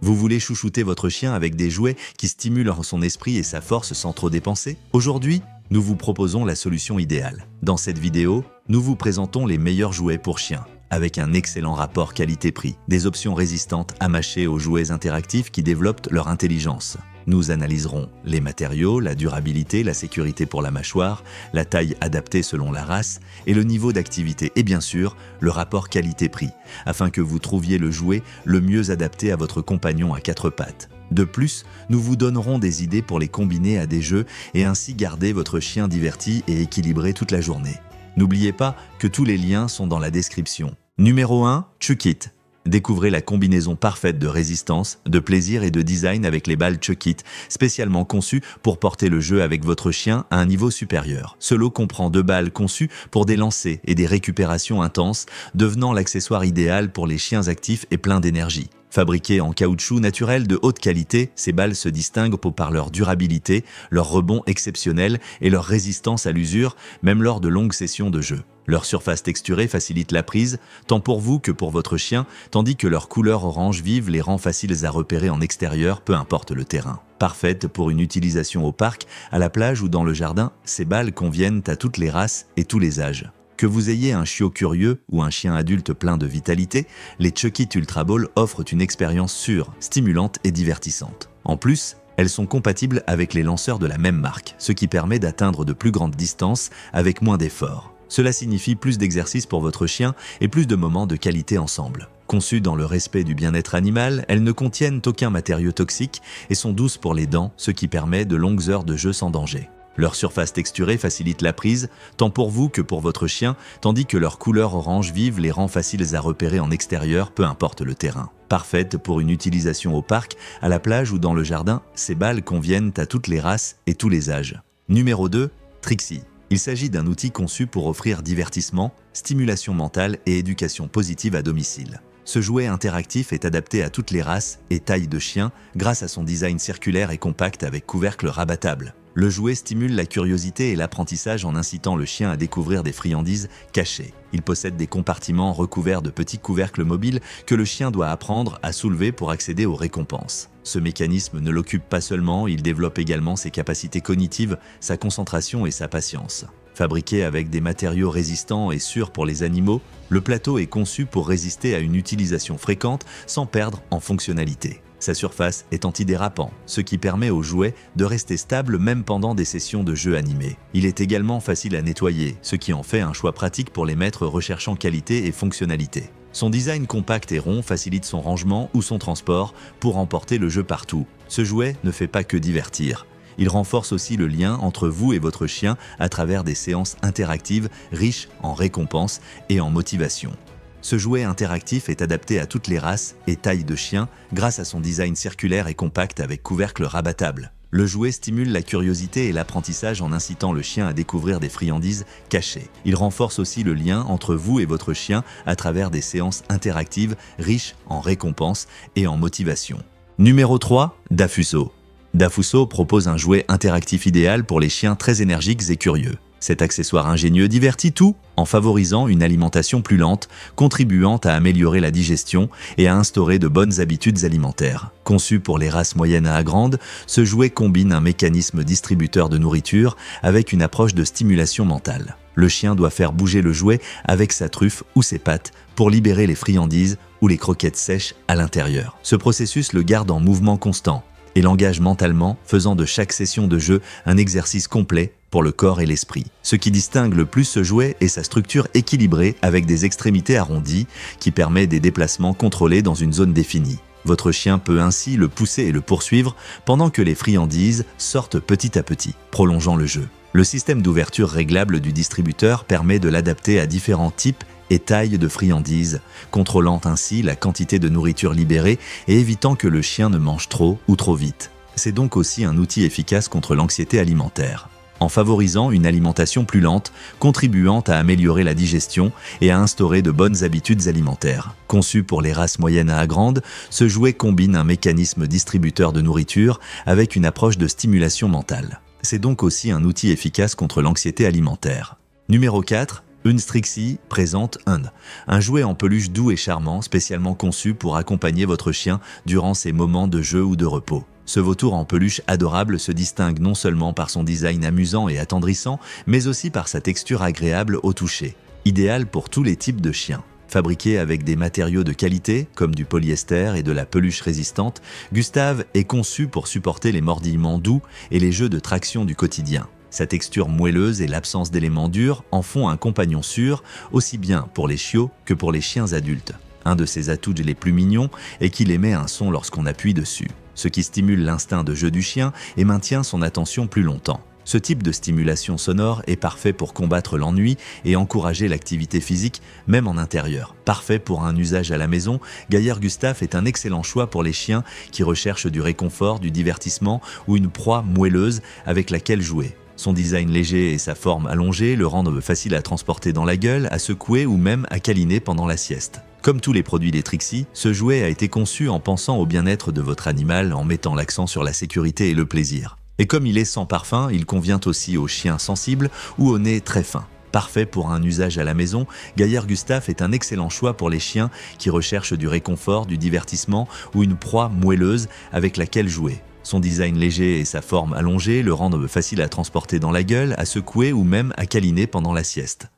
Vous voulez chouchouter votre chien avec des jouets qui stimulent son esprit et sa force sans trop dépenser? Aujourd'hui, nous vous proposons la solution idéale. Dans cette vidéo, nous vous présentons les meilleurs jouets pour chiens, avec un excellent rapport qualité-prix, des options résistantes à mâcher aux jouets interactifs qui développent leur intelligence. Nous analyserons les matériaux, la durabilité, la sécurité pour la mâchoire, la taille adaptée selon la race et le niveau d'activité et bien sûr, le rapport qualité-prix, afin que vous trouviez le jouet le mieux adapté à votre compagnon à quatre pattes. De plus, nous vous donnerons des idées pour les combiner à des jeux et ainsi garder votre chien diverti et équilibré toute la journée. N'oubliez pas que tous les liens sont dans la description. Numéro 1, Chuckit. Découvrez la combinaison parfaite de résistance, de plaisir et de design avec les balles Chuckit, spécialement conçues pour porter le jeu avec votre chien à un niveau supérieur. Ce lot comprend 2 balles conçues pour des lancers et des récupérations intenses, devenant l'accessoire idéal pour les chiens actifs et pleins d'énergie. Fabriquées en caoutchouc naturel de haute qualité, ces balles se distinguent par leur durabilité, leur rebond exceptionnel et leur résistance à l'usure, même lors de longues sessions de jeu. Leur surface texturée facilite la prise, tant pour vous que pour votre chien, tandis que leur couleur orange vive les rend faciles à repérer en extérieur, peu importe le terrain. Parfaites pour une utilisation au parc, à la plage ou dans le jardin, ces balles conviennent à toutes les races et tous les âges. Que vous ayez un chiot curieux ou un chien adulte plein de vitalité, les Chuckit Ultra Ball offrent une expérience sûre, stimulante et divertissante. En plus, elles sont compatibles avec les lanceurs de la même marque, ce qui permet d'atteindre de plus grandes distances avec moins d'efforts. Cela signifie plus d'exercice pour votre chien et plus de moments de qualité ensemble. Conçues dans le respect du bien-être animal, elles ne contiennent aucun matériau toxique et sont douces pour les dents, ce qui permet de longues heures de jeu sans danger. Leur surface texturée facilite la prise, tant pour vous que pour votre chien, tandis que leur couleur orange vive les rend faciles à repérer en extérieur, peu importe le terrain. Parfaites pour une utilisation au parc, à la plage ou dans le jardin, ces balles conviennent à toutes les races et tous les âges. Numéro 2, Trixie. Il s'agit d'un outil conçu pour offrir divertissement, stimulation mentale et éducation positive à domicile. Ce jouet interactif est adapté à toutes les races et tailles de chiens grâce à son design circulaire et compact avec couvercle rabattable. Le jouet stimule la curiosité et l'apprentissage en incitant le chien à découvrir des friandises cachées. Il possède des compartiments recouverts de petits couvercles mobiles que le chien doit apprendre à soulever pour accéder aux récompenses. Ce mécanisme ne l'occupe pas seulement, il développe également ses capacités cognitives, sa concentration et sa patience. Fabriqué avec des matériaux résistants et sûrs pour les animaux, le plateau est conçu pour résister à une utilisation fréquente sans perdre en fonctionnalité. Sa surface est antidérapant, ce qui permet au jouet de rester stable même pendant des sessions de jeu animés. Il est également facile à nettoyer, ce qui en fait un choix pratique pour les maîtres recherchant qualité et fonctionnalité. Son design compact et rond facilite son rangement ou son transport pour emporter le jeu partout. Ce jouet ne fait pas que divertir. Il renforce aussi le lien entre vous et votre chien à travers des séances interactives riches en récompenses et en motivation. Ce jouet interactif est adapté à toutes les races et tailles de chiens grâce à son design circulaire et compact avec couvercle rabattable. Le jouet stimule la curiosité et l'apprentissage en incitant le chien à découvrir des friandises cachées. Il renforce aussi le lien entre vous et votre chien à travers des séances interactives riches en récompenses et en motivation. Numéro 3, Dafuso. Dafuso propose un jouet interactif idéal pour les chiens très énergiques et curieux. Cet accessoire ingénieux divertit tout en favorisant une alimentation plus lente, contribuant à améliorer la digestion et à instaurer de bonnes habitudes alimentaires. Conçu pour les races moyennes à grandes, ce jouet combine un mécanisme distributeur de nourriture avec une approche de stimulation mentale. Le chien doit faire bouger le jouet avec sa truffe ou ses pattes pour libérer les friandises ou les croquettes sèches à l'intérieur. Ce processus le garde en mouvement constant et l'engage mentalement, faisant de chaque session de jeu un exercice complet pour le corps et l'esprit. Ce qui distingue le plus ce jouet est sa structure équilibrée avec des extrémités arrondies qui permet des déplacements contrôlés dans une zone définie. Votre chien peut ainsi le pousser et le poursuivre pendant que les friandises sortent petit à petit, prolongeant le jeu. Le système d'ouverture réglable du distributeur permet de l'adapter à différents types et tailles de friandises, contrôlant ainsi la quantité de nourriture libérée et évitant que le chien ne mange trop ou trop vite. C'est donc aussi un outil efficace contre l'anxiété alimentaire, en favorisant une alimentation plus lente, contribuant à améliorer la digestion et à instaurer de bonnes habitudes alimentaires. Conçu pour les races moyennes à grandes, ce jouet combine un mécanisme distributeur de nourriture avec une approche de stimulation mentale. C'est donc aussi un outil efficace contre l'anxiété alimentaire. Numéro 4, Unstrixie présente un jouet en peluche doux et charmant, spécialement conçu pour accompagner votre chien durant ses moments de jeu ou de repos. Ce vautour en peluche adorable se distingue non seulement par son design amusant et attendrissant, mais aussi par sa texture agréable au toucher. Idéal pour tous les types de chiens. Fabriqué avec des matériaux de qualité, comme du polyester et de la peluche résistante, Gustave est conçu pour supporter les mordillements doux et les jeux de traction du quotidien. Sa texture moelleuse et l'absence d'éléments durs en font un compagnon sûr, aussi bien pour les chiots que pour les chiens adultes. Un de ses atouts les plus mignons est qu'il émet un son lorsqu'on appuie dessus, ce qui stimule l'instinct de jeu du chien et maintient son attention plus longtemps. Ce type de stimulation sonore est parfait pour combattre l'ennui et encourager l'activité physique, même en intérieur. Parfait pour un usage à la maison, Gaillard Gustave est un excellent choix pour les chiens qui recherchent du réconfort, du divertissement ou une proie moelleuse avec laquelle jouer. Son design léger et sa forme allongée le rendent facile à transporter dans la gueule, à secouer ou même à câliner pendant la sieste. Comme tous les produits des Trixie, ce jouet a été conçu en pensant au bien-être de votre animal en mettant l'accent sur la sécurité et le plaisir. Et comme il est sans parfum, il convient aussi aux chiens sensibles ou au nez très fin. Parfait pour un usage à la maison, Gaillard Gustave est un excellent choix pour les chiens qui recherchent du réconfort, du divertissement ou une proie moelleuse avec laquelle jouer. Son design léger et sa forme allongée le rendent facile à transporter dans la gueule, à secouer ou même à câliner pendant la sieste.